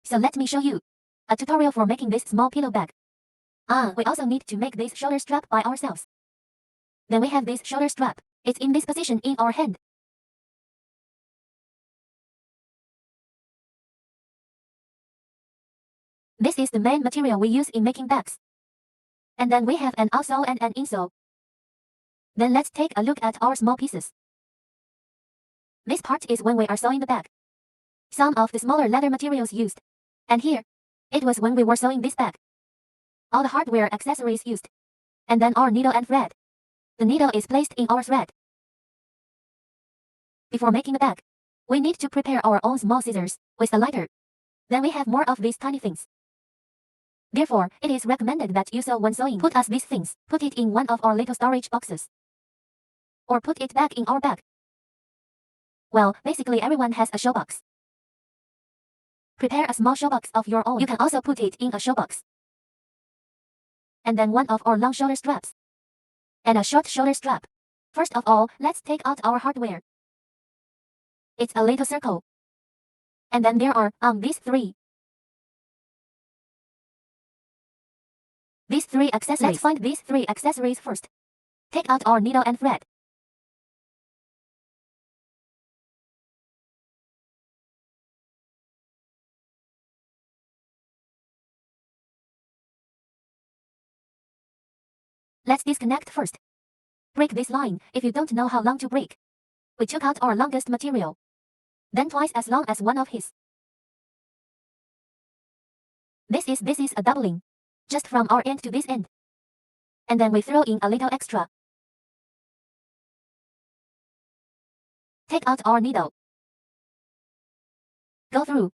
So let me show you a tutorial for making this small pillow bag. We also need to make this shoulder strap by ourselves. Then we have this shoulder strap. It's in this position in our hand. This is the main material we use in making bags. And then we have an outsole and an insole. Then let's take a look at our small pieces. This part is when we are sewing the bag. Some of the smaller leather materials used. And here, it was when we were sewing this bag. All the hardware accessories used. And then our needle and thread. The needle is placed in our thread. Before making the bag, we need to prepare our own small scissors with a lighter. Then we have more of these tiny things. Therefore, it is recommended that you sew when sewing. Put us these things. Put it in one of our little storage boxes. Or put it back in our bag. Well, basically everyone has a showbox. Prepare a small showbox of your own. You can also put it in a showbox. And then one of our long shoulder straps. And a short shoulder strap. First of all, let's take out our hardware. It's a little circle. And then there are, these three. These three accessories. Let's find these three accessories first. Take out our needle and thread. Let's disconnect first. Break this line if you don't know how long to break. We took out our longest material. Then twice as long as one of his. This is a doubling. Just from our end to this end. And then we throw in a little extra. Take out our needle. Go through.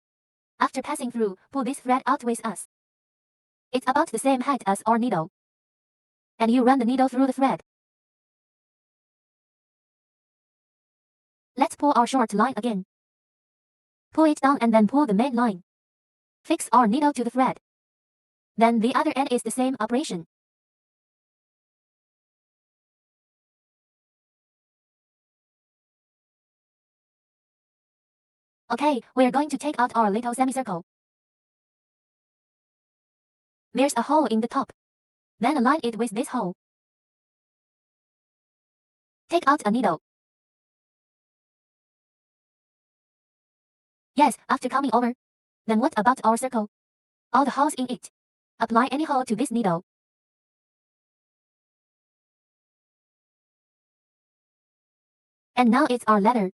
After passing through, pull this thread out with us. It's about the same height as our needle. And you run the needle through the thread. Let's pull our short line again. Pull it down and then pull the main line. Fix our needle to the thread. Then the other end is the same operation. Okay, we're going to take out our little semicircle. There's a hole in the top. Then align it with this hole. Take out a needle. Yes, after coming over. Then what about our circle? All the holes in it. Apply any hole to this needle. And now it's our leather.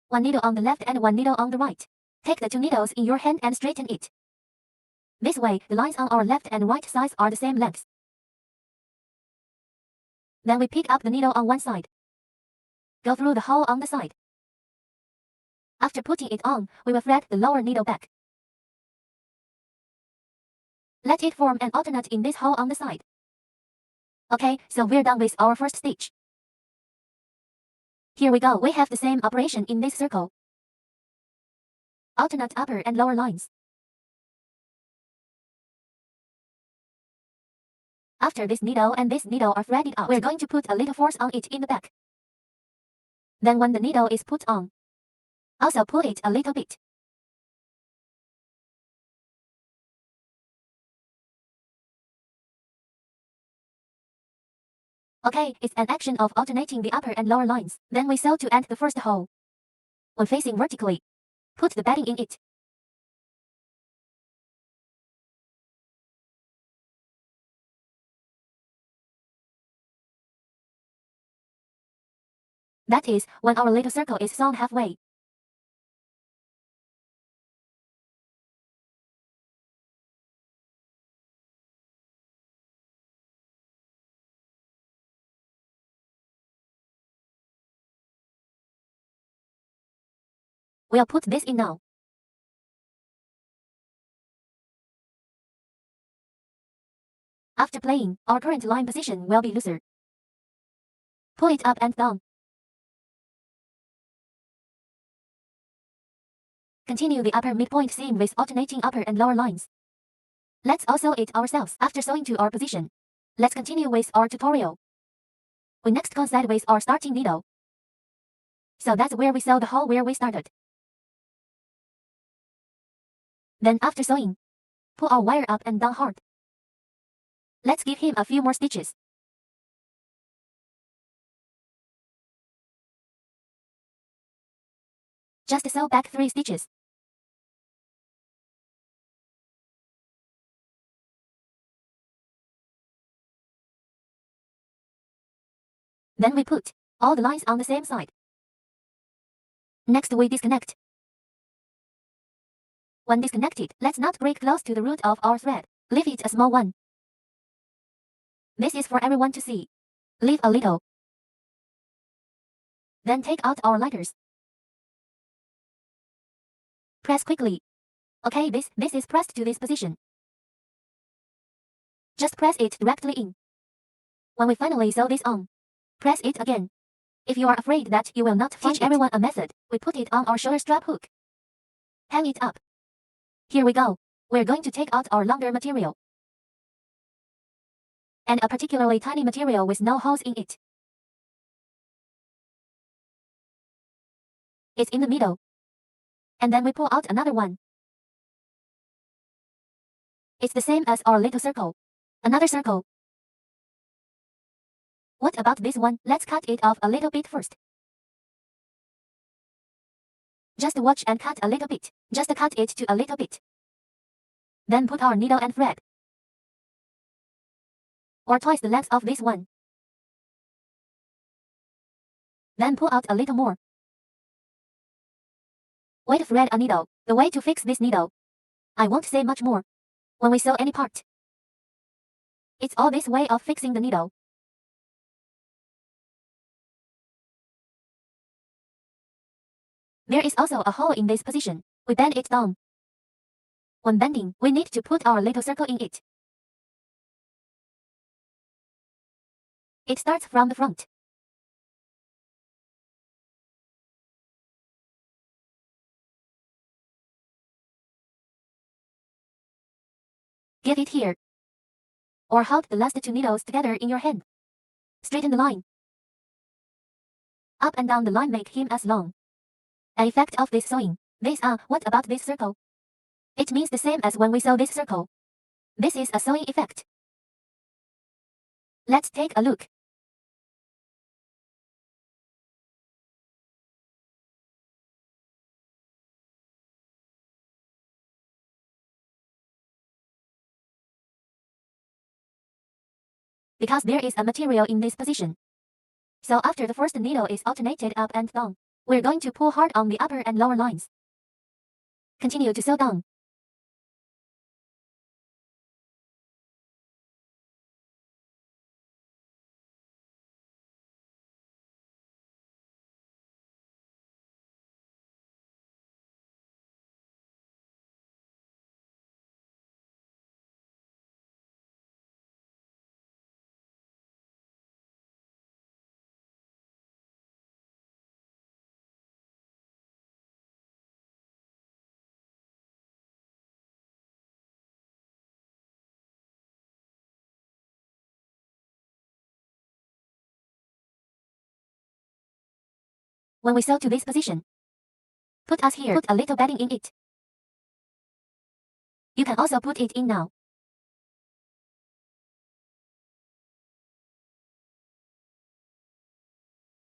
One needle on the left and one needle on the right. Take the two needles in your hand and straighten it. This way, the lines on our left and right sides are the same length. Then we pick up the needle on one side. Go through the hole on the side. After putting it on, we will thread the lower needle back. Let it form an alternate in this hole on the side. Okay, so we're done with our first stitch. Here we go. We have the same operation in this circle. Alternate upper and lower lines. After this needle and this needle are threaded out, we're going to put a little force on it in the back. Then when the needle is put on, also pull it a little bit. Okay, it's an action of alternating the upper and lower lines. Then we sew to end the first hole. When facing vertically, put the bedding in it. That is, when our little circle is sewn halfway. We'll put this in now. After playing, our current line position will be looser. Pull it up and down. Continue the upper midpoint seam with alternating upper and lower lines. Let's also sew it ourselves. After sewing to our position, let's continue with our tutorial. We next coincide with our starting needle. So that's where we sew the hole where we started. Then after sewing, pull our wire up and down hard. Let's give him a few more stitches. Just sew back 3 stitches. Then we put all the lines on the same side. Next we disconnect. When disconnected, let's not break close to the root of our thread. Leave it a small one. This is for everyone to see. Leave a little. Then take out our lighters. Press quickly. Okay, this is pressed to this position. Just press it directly in. When we finally sew this on, press it again. If you are afraid that you will not teach everyone a method, we put it on our shoulder strap hook. Hang it up. Here we go. We're going to take out our longer material. And a particularly tiny material with no holes in it. It's in the middle. And then we pull out another one. It's the same as our little circle. Another circle. What about this one? Let's cut it off a little bit first. Just watch and cut a little bit. Just cut it to a little bit. Then put our needle and thread. Or twice the length of this one. Then pull out a little more. Way to thread a needle. The way to fix this needle. I won't say much more. When we sew any part, it's all this way of fixing the needle. There is also a hole in this position. We bend it down. When bending, we need to put our little circle in it. It starts from the front. Get it here. Or hold the last 2 needles together in your hand. Straighten the line. Up and down the line make him as long. An effect of this sewing. What about this circle? It means the same as when we sew this circle. This is a sewing effect. Let's take a look. Because there is a material in this position. So after the first needle is alternated up and down, we're going to pull hard on the upper and lower lines. Continue to sew down. When we sew to this position, put us here. Put a little bedding in it. You can also put it in now.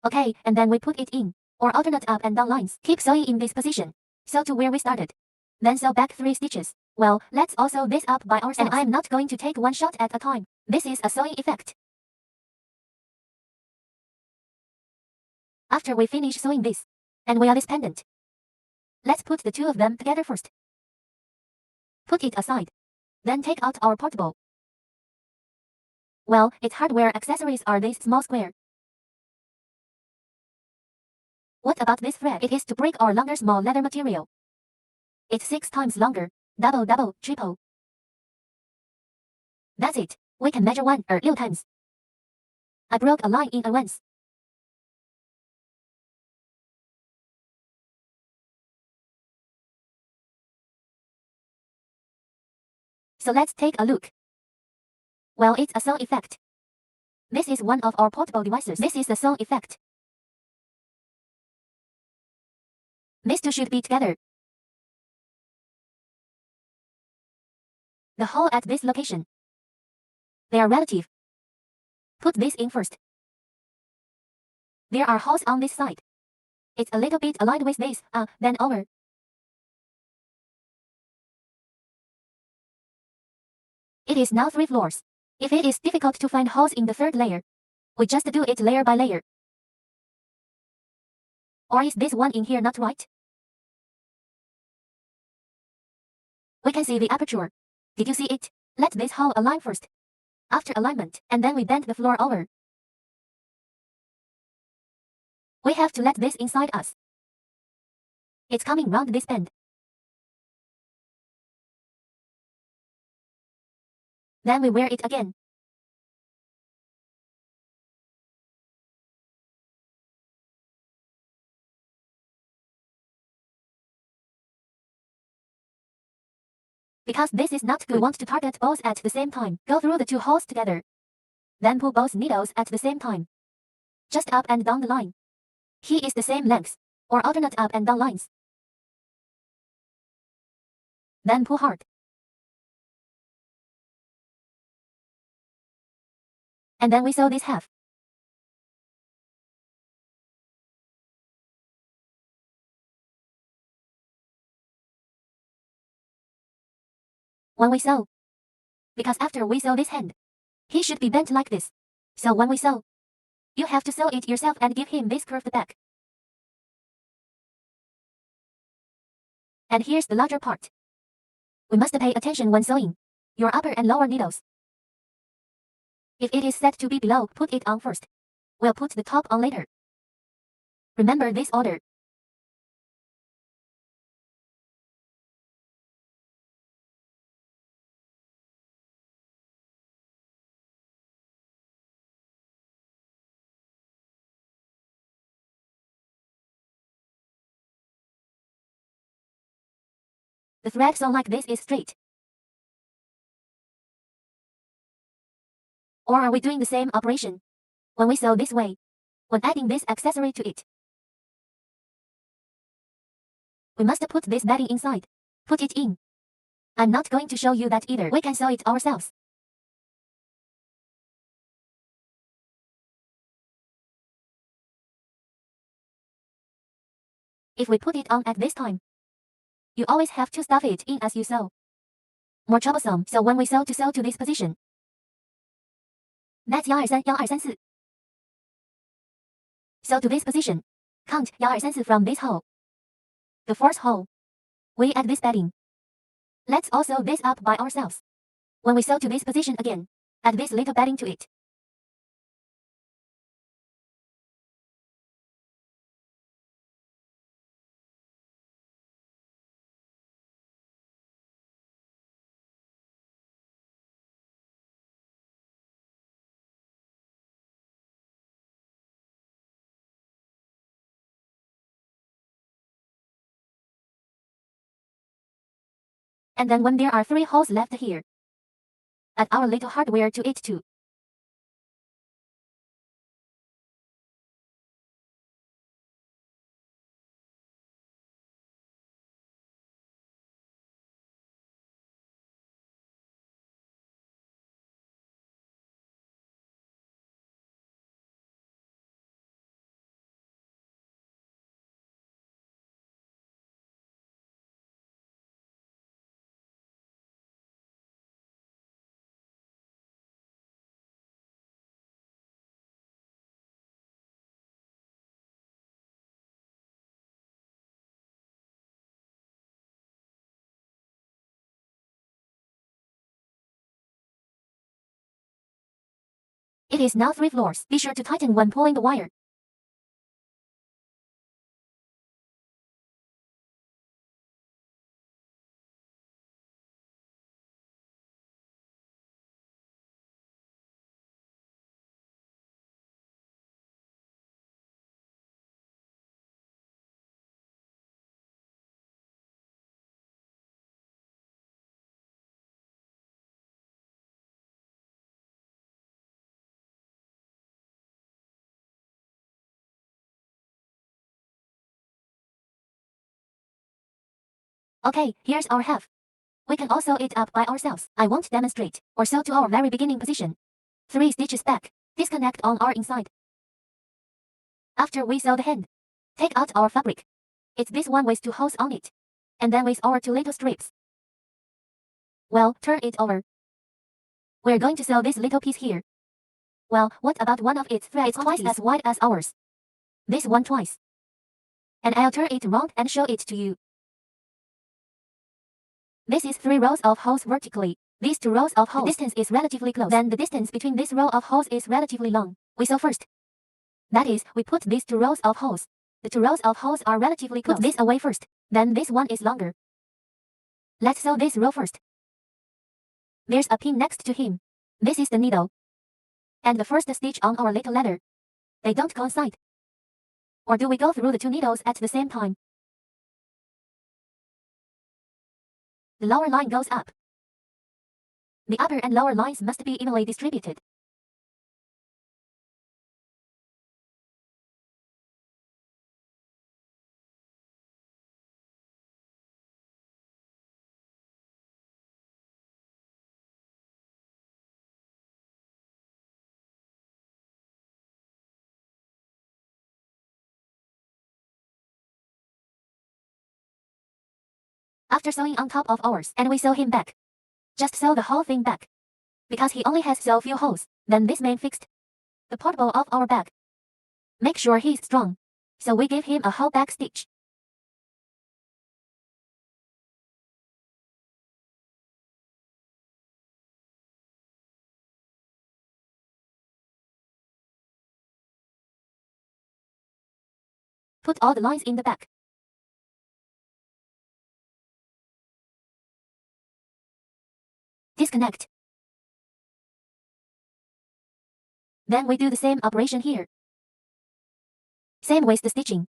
Okay, and then we put it in, or alternate up and down lines. Keep sewing in this position. Sew to where we started. Then sew back 3 stitches. Well, let's all sew this up by ourselves. And I'm not going to take one shot at a time. This is a sewing effect. After we finish sewing this, and wear this pendant, let's put the 2 of them together first. Put it aside. Then take out our portable. Well, its hardware accessories are this small square. What about this thread? It is to break our longer small leather material. It's 6 times longer. Double, triple. That's it. We can measure 1 or 6 times. I broke a line in advance. So let's take a look. Well, it's a sound effect. This is one of our portable devices. This is the sound effect. These 2 should be together. the hole at this location. They are relative. Put this in first. There are holes on this side. It's a little bit aligned with this, then over. It is now 3 floors. If it is difficult to find holes in the third layer, we just do it layer by layer. Or is this one in here not right? We can see the aperture. Did you see it? Let this hole align first. After alignment, and then we bend the floor over. We have to let this inside us. It's coming round this bend. Then we wear it again. Because this is not good, we want to target both at the same time. Go through the 2 holes together. Then pull both needles at the same time. Just up and down the line. He is the same length, or alternate up and down lines. Then pull hard. And then we sew this half. When we sew, because after we sew this hand, he should be bent like this. So when we sew, you have to sew it yourself and give him this curved back. And here's the larger part. We must pay attention when sewing your upper and lower needles. If it is set to be below, put it on first. We'll put the top on later. Remember this order. The thread sewn like this is straight. Or are we doing the same operation when we sew this way, when adding this accessory to it? We must put this batting inside. Put it in. I'm not going to show you that either. We can sew it ourselves. If we put it on at this time, you always have to stuff it in as you sew. More troublesome, so when we sew to this position. That's 1 2 3 1 2 3 4. Sew to this position. Count 1 2 3 4 from this hole. The 4th hole. We add this batting. Let's all sew this up by ourselves. When we sew to this position again, add this little batting to it. And then when there are 3 holes left here, add our little hardware to it too. It is now 3 floors. Be sure to tighten when pulling the wire. Okay, here's our half. We can also it up by ourselves. I won't demonstrate, or sew to our very beginning position. 3 stitches back. Disconnect on our inside. After we sew the hand, take out our fabric. It's this one with 2 holes on it. And then with our 2 little strips. Well, turn it over. We're going to sew this little piece here. Well, what about one of its threads? It's twice as wide as ours. This one twice. And I'll turn it round and show it to you. This is 3 rows of holes vertically. These 2 rows of holes, the distance is relatively close. Then the distance between this row of holes is relatively long. We sew first. That is, we put these 2 rows of holes. The 2 rows of holes are relatively close. Put this away first. Then this one is longer. Let's sew this row first. There's a pin next to him. This is the needle. And the first stitch on our little ladder. They don't coincide. Or do we go through the 2 needles at the same time? The lower line goes up. The upper and lower lines must be evenly distributed. After sewing on top of ours, and we sew him back. Just sew the whole thing back. Because he only has so few holes, then this main fixed. The portable of our bag. Make sure he's strong. So we give him a whole back stitch. Put all the lines in the back. Disconnect. Then we do the same operation here. Same with the stitching.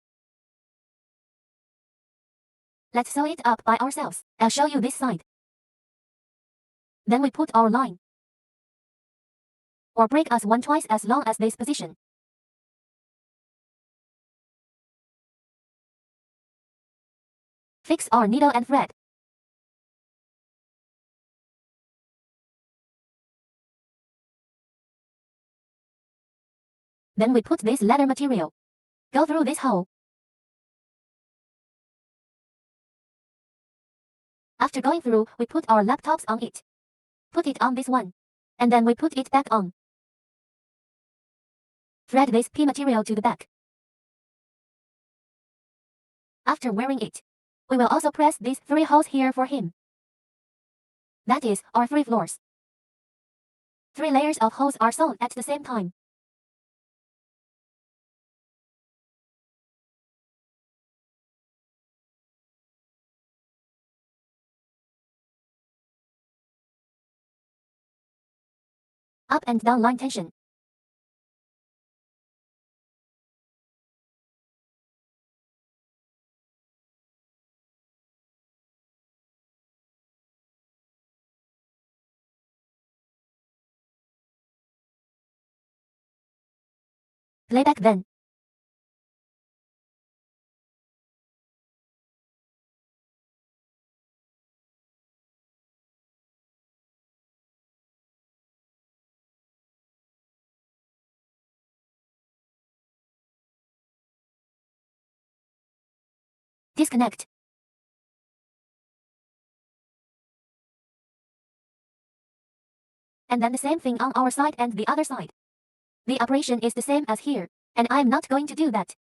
Let's sew it up by ourselves. I'll show you this side. Then we put our line. Or break us one twice as long as this position. Fix our needle and thread. Then we put this leather material. Go through this hole. After going through, we put our laptops on it. Put it on this one. And then we put it back on. Thread this P material to the back. After wearing it, we will also press these 3 holes here for him. That is, our 3 floors. 3 layers of holes are sewn at the same time. Up and down line tension. Play back then. Disconnect. And then the same thing on our side and the other side. The operation is the same as here, and I'm not going to do that.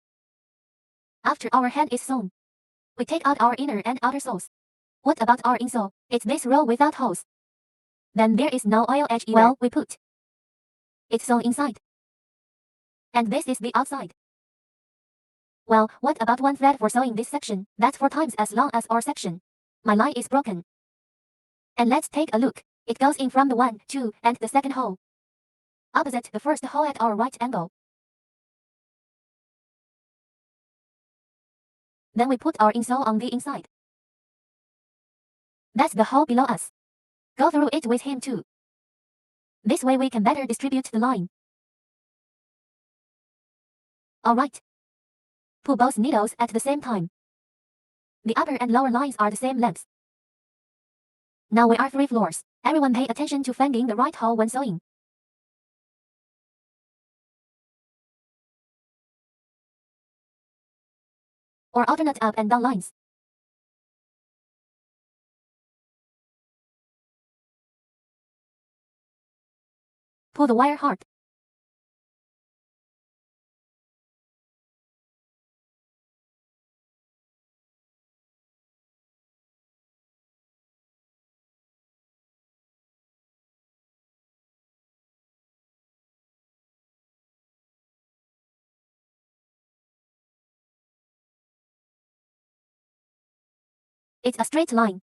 After our hand is sewn, we take out our inner and outer sews. What about our insole? It's this row without holes. Then there is no oil edge either. Well, we put it's sewn inside. And this is the outside. Well, what about one thread for sewing this section? That's 4 times as long as our section. My line is broken. And let's take a look. It goes in from the 1, 2, and the second hole. Opposite the first hole at our right angle. Then we put our insole on the inside. That's the hole below us. Go through it with him too. This way we can better distribute the line. Alright. Pull both needles at the same time. The upper and lower lines are the same length. Now we are 3 floors. Everyone pay attention to finding the right hole when sewing. Or alternate up and down lines. Pull the wire hard. It's a straight line.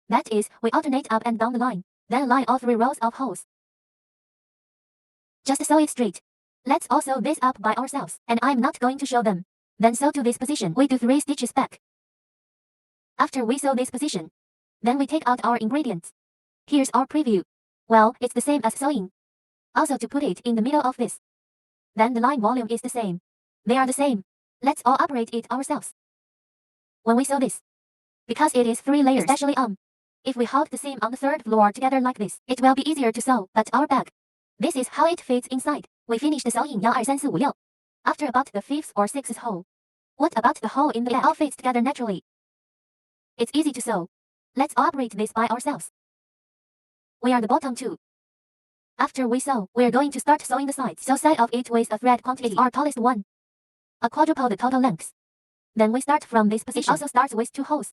That is, we alternate up and down the line, then line all 3 rows of holes. Just sew it straight. Let's all sew this up by ourselves, and I'm not going to show them. Then sew to this position. We do 3 stitches back. After we sew this position, then we take out our ingredients. Here's our preview. Well, it's the same as sewing. Also to put it in the middle of this. Then the line volume is the same. They are the same. Let's all operate it ourselves. When we sew this, because it is 3 layers, especially if we hold the seam on the 3rd floor together like this, it will be easier to sew, but our bag. This is how it fits inside. We finished sewing 1, 2, 3, 4, 5, 6. After about the 5th or 6th hole. What about the hole in the bag? All fits together naturally. It's easy to sew. Let's operate this by ourselves. We are the bottom 2. After we sew, we're going to start sewing the sides. So side of it with a thread quantity is our tallest one. A quadruple the total length. Then we start from this position. It also starts with 2 holes.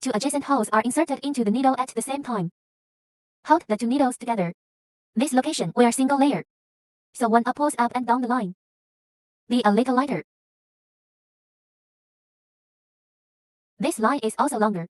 2 adjacent holes are inserted into the needle at the same time. Hold the 2 needles together. This location, we are single layer. So one pulls up and down the line. Be a little lighter. This line is also longer.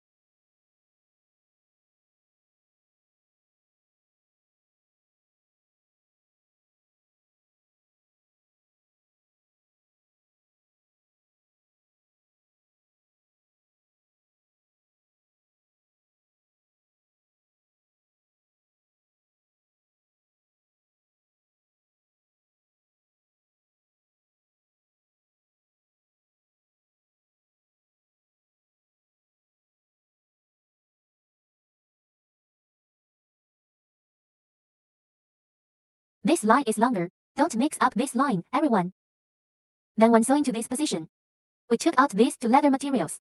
This line is longer. Don't mix up this line, everyone. Then when sewing to this position, we took out these 2 leather materials.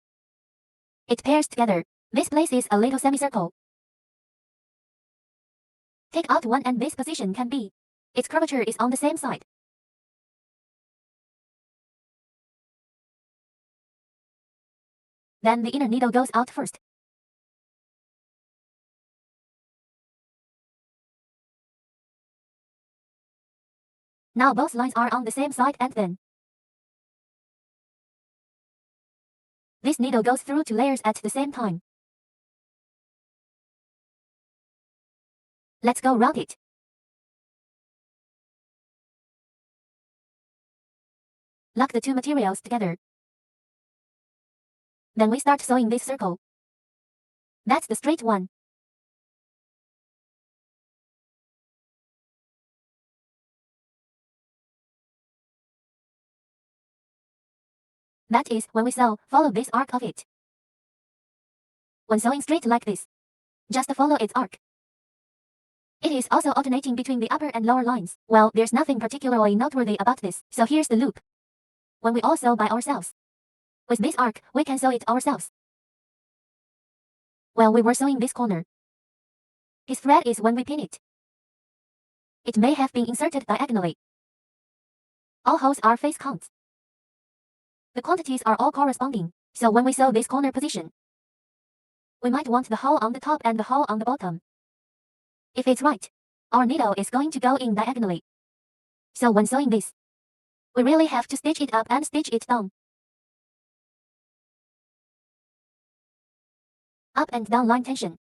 It pairs together. This place is a little semicircle. Take out one and this position can be. Its curvature is on the same side. Then the inner needle goes out first. Now both lines are on the same side and then this needle goes through 2 layers at the same time. Let's go round it. Lock the 2 materials together. Then we start sewing this circle. That's the straight one. That is, when we sew, follow this arc of it. When sewing straight like this, just follow its arc. It is also alternating between the upper and lower lines. Well, there's nothing particularly noteworthy about this, so here's the loop. When we all sew by ourselves, with this arc, we can sew it ourselves. Well, we were sewing this corner. His thread is when we pin it. It may have been inserted diagonally. All holes are face counts. The quantities are all corresponding, so when we sew this corner position, we might want the hole on the top and the hole on the bottom. If it's right, our needle is going to go in diagonally. So when sewing this, we really have to stitch it up and stitch it down. Up and down line tension.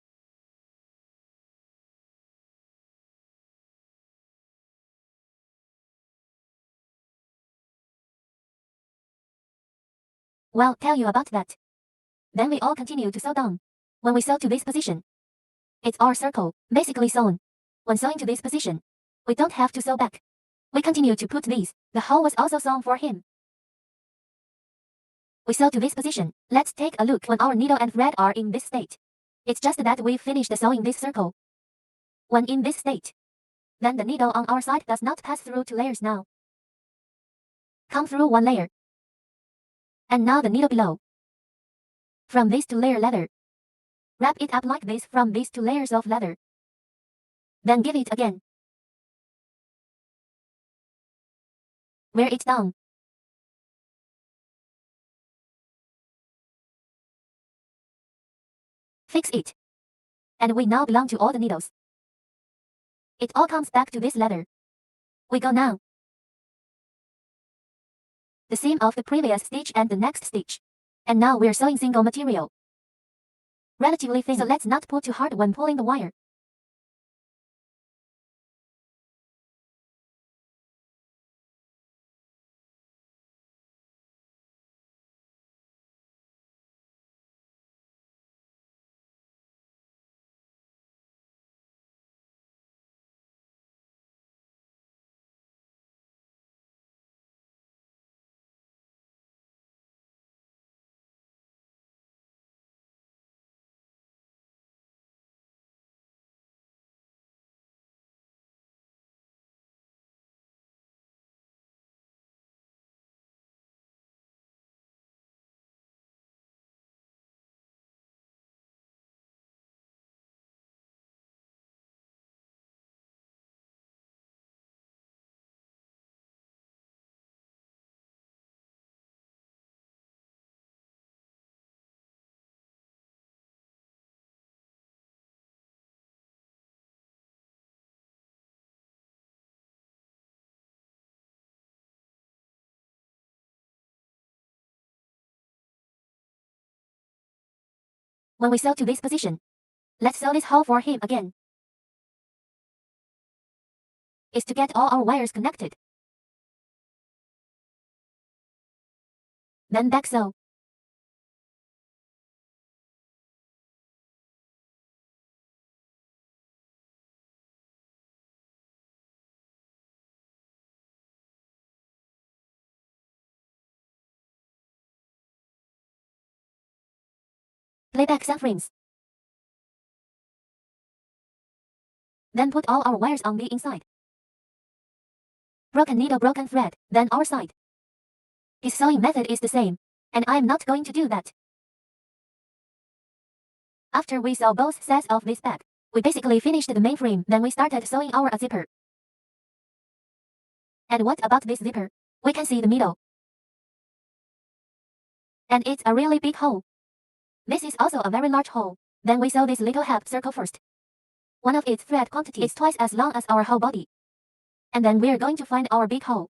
Well, tell you about that. Then we all continue to sew down. When we sew to this position, it's our circle, basically sewn. When sewing to this position, we don't have to sew back. We continue to put these. The hole was also sewn for him. We sew to this position. Let's take a look when our needle and thread are in this state. It's just that we've finished sewing this circle. When in this state, then the needle on our side does not pass through two layers now. Come through one layer. And now the needle below. From this two-layer leather. Wrap it up like this from these two layers of leather. Then give it again. Wear it down. Fix it. And we now belong to all the needles. It all comes back to this leather. We go now. The seam of the previous stitch and the next stitch. And now we're sewing single material. Relatively thin, so let's not pull too hard when pulling the wire. When we sew to this position, let's sew this hole for him again. It's to get all our wires connected. Then back sew. Play back some frames. Then put all our wires on the inside. Broken needle, broken thread, then our side. His sewing method is the same, and I'm not going to do that. After we sew both sets of this bag, we basically finished the main frame, then we started sewing our zipper. And what about this zipper? We can see the middle. And it's a really big hole. This is also a very large hole. Then we sew this little half circle first. One of its thread quantity is twice as long as our whole body. And then we're going to find our big hole.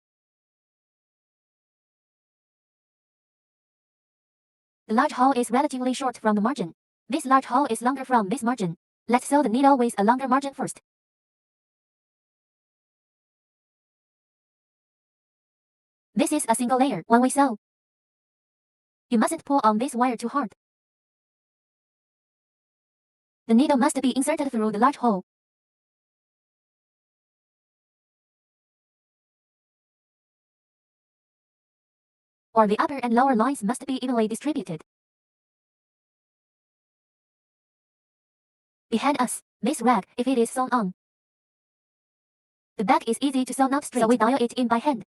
The large hole is relatively short from the margin. This large hole is longer from this margin. Let's sew the needle with a longer margin first. This is a single layer. When we sew, you mustn't pull on this wire too hard. The needle must be inserted through the large hole. Or the upper and lower lines must be evenly distributed. Behind us, this rag, if it is sewn on, the back is easy to sew not straight, so we dial it in by hand.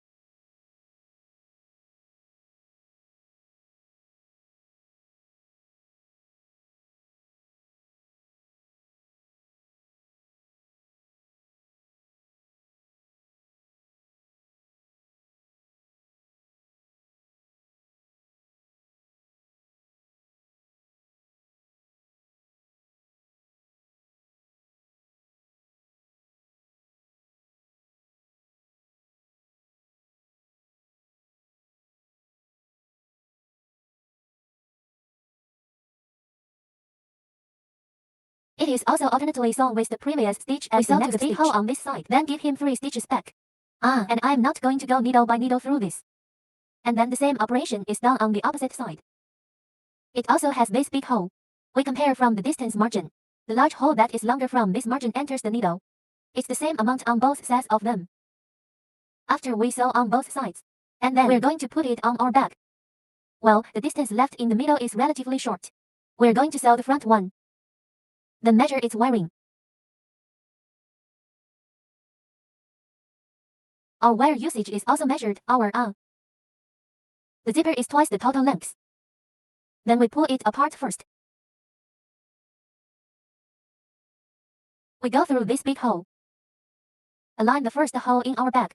It is also alternately sewn with the previous stitch and we sew to the big hole on this side. Then give him 3 stitches back. And I'm not going to go needle by needle through this. And then the same operation is done on the opposite side. It also has this big hole. We compare from the distance margin. The large hole that is longer from this margin enters the needle. It's the same amount on both sets of them. After we sew on both sides, and then we're going to put it on our bag. Well, the distance left in the middle is relatively short. We're going to sew the front one. Then measure its wiring. Our wire usage is also measured. The zipper is twice the total length. Then we pull it apart first. We go through this big hole. Align the first hole in our bag.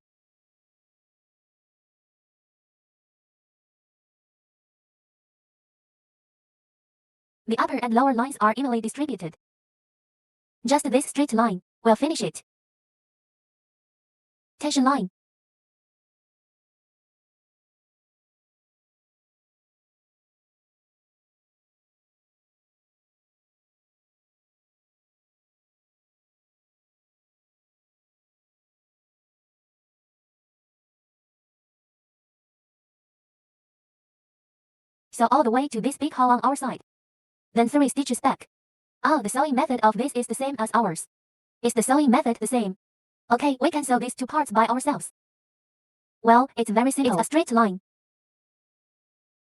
The upper and lower lines are evenly distributed. Just this straight line will finish it. Tension line. Sew all the way to this big hole on our side. Then 3 stitches back. The sewing method of this is the same as ours. Is the sewing method the same? Okay, we can sew these 2 parts by ourselves. Well, it's very simple. It's a straight line.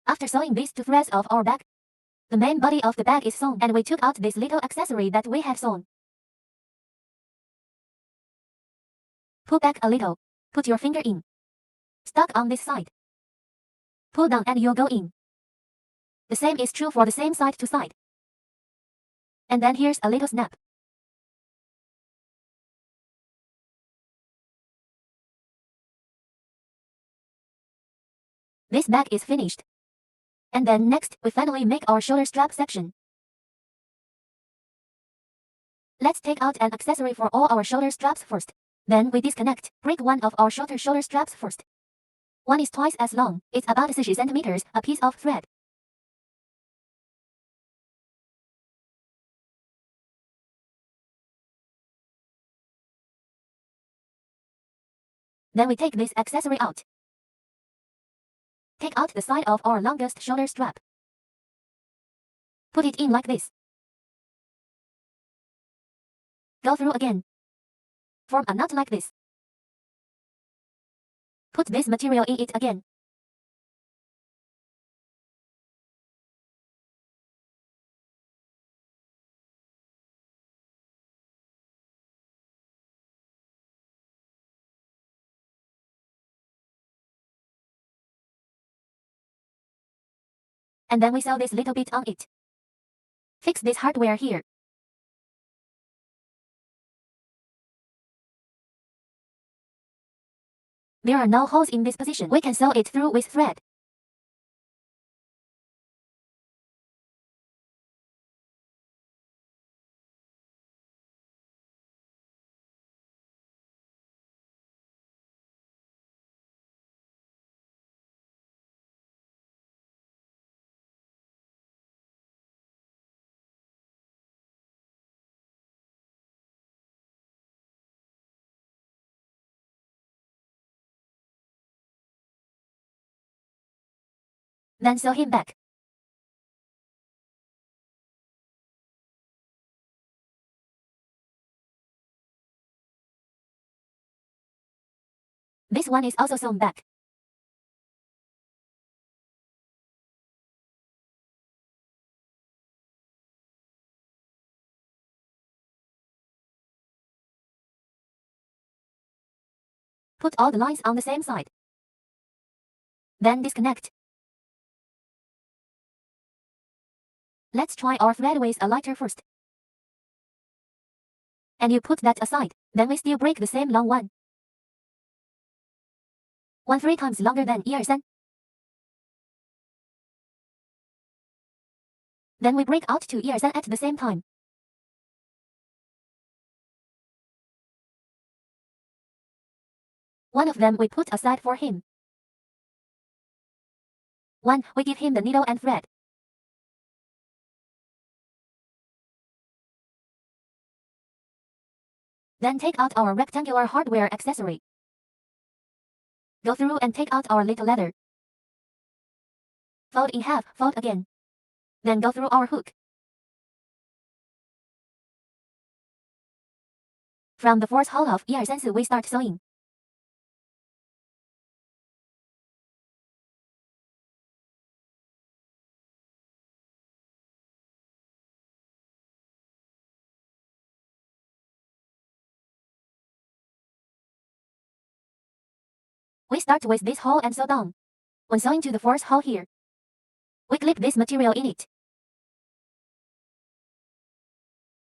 After sewing these 2 threads of our bag, the main body of the bag is sewn, and we took out this little accessory that we have sewn. Pull back a little. Put your finger in. Stuck on this side. Pull down and you'll go in. The same is true for the same side to side. And then here's a little snap. This bag is finished. And then next, we finally make our shoulder strap section. Let's take out an accessory for all our shoulder straps first. Then we disconnect, break one of our shorter shoulder straps first. One is twice as long, it's about 60 centimeters, a piece of thread. Then we take this accessory out. Take out the side of our longest shoulder strap. Put it in like this. Go through again. Form a knot like this. Put this material in it again. And then we sew this little bit on it. Fix this hardware here. There are no holes in this position. We can sew it through with thread. Then sew him back. This one is also sewn back. Put all the lines on the same side. Then disconnect. Let's try our thread with a lighter first. And you put that aside. Then we still break the same long one. One 3 times longer than 1, 2, 3. Then we break out to 1, 2, 3 at the same time. One of them we put aside for him. One, we give him the needle and thread. Then take out our rectangular hardware accessory. Go through and take out our little leather. Fold in half, fold again. Then go through our hook. From the 4th hole of 1, 2, 3 we start sewing. We start with this hole and sew down. When sewing to the fourth hole here, we clip this material in it.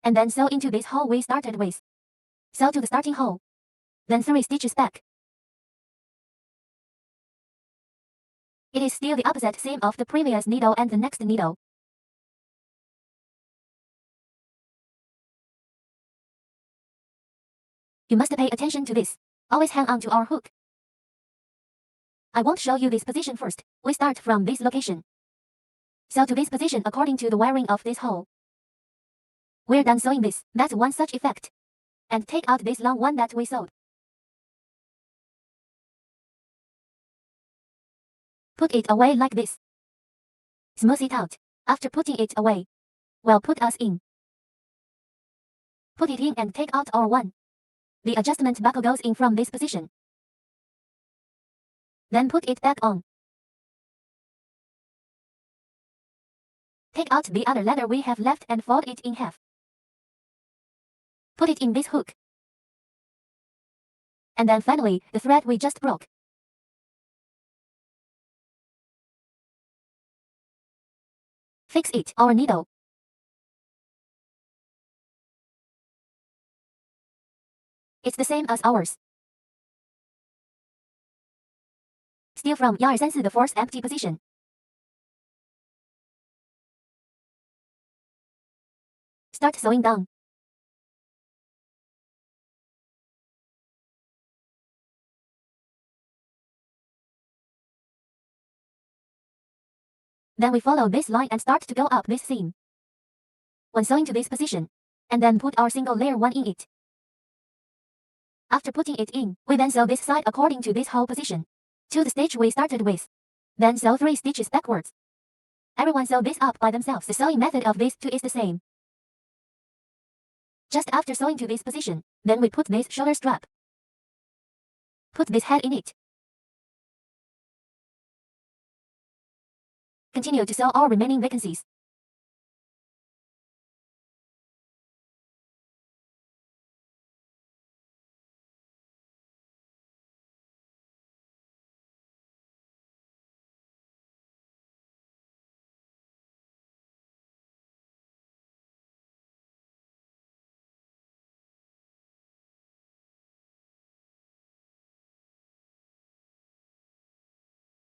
And then sew into this hole we started with. Sew to the starting hole. Then 3 stitches back. It is still the opposite seam of the previous needle and the next needle. You must pay attention to this. Always hang on to our hook. I won't show you this position first. We start from this location. Sew to this position according to the wiring of this hole. We're done sewing this. That's one such effect. And take out this long one that we sewed. Put it away like this. Smooth it out. After putting it away, well, put us in. Put it in and take out our one. The adjustment buckle goes in from this position. Then put it back on. Take out the other leather we have left and fold it in half. Put it in this hook. And then finally, the thread we just broke. Fix it, our needle. It's the same as ours. Still from 1 2 3 4 the fourth empty position. Start sewing down. Then we follow this line and start to go up this seam. When sewing to this position, and then put our single layer 1 in it. After putting it in, we then sew this side according to this hole position, to the stitch we started with. Then sew 3 stitches backwards. Everyone sew this up by themselves. The sewing method of these two is the same. Just after sewing to this position, then we put this shoulder strap. Put this head in it. Continue to sew our remaining vacancies.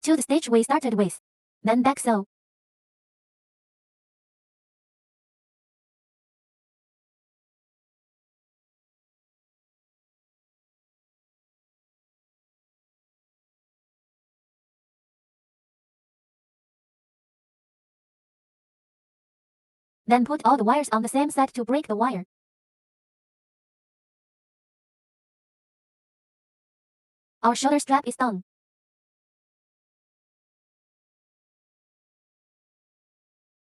To the stitch we started with. Then back sew. Then put all the wires on the same side to break the wire. Our shoulder strap is done.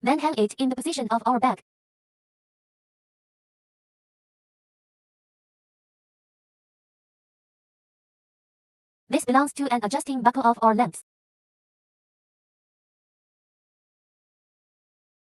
Then hang it in the position of our bag. This belongs to an adjusting buckle of our length.